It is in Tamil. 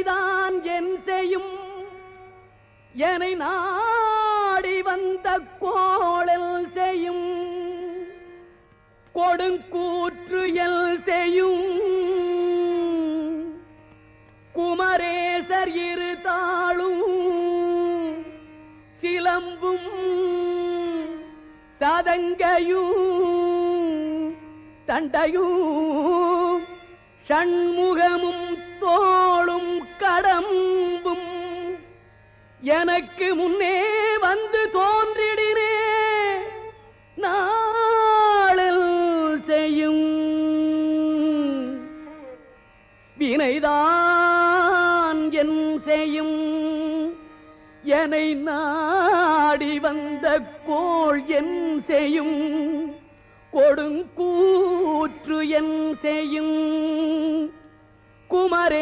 வினைதான் என் செய்யும் என்னை நாடி வந்த கோளல் செய்யும் கொடுங்கூற்று எல் செய்யும் குமரேசர் இரு தாளும் சிலம்பும் சதங்கையும் தண்டையும் ஷண்முகமும் தோளும் கடம்பும் எனக்கு முன்னே வந்து தோன்றிடினே நாளில் செய்யும் வினைதான் என் செய்யும் என்னை நாடி வந்த கோள் என் செய்யும் கொடுங்கூற்று என் செய்யும் குமரே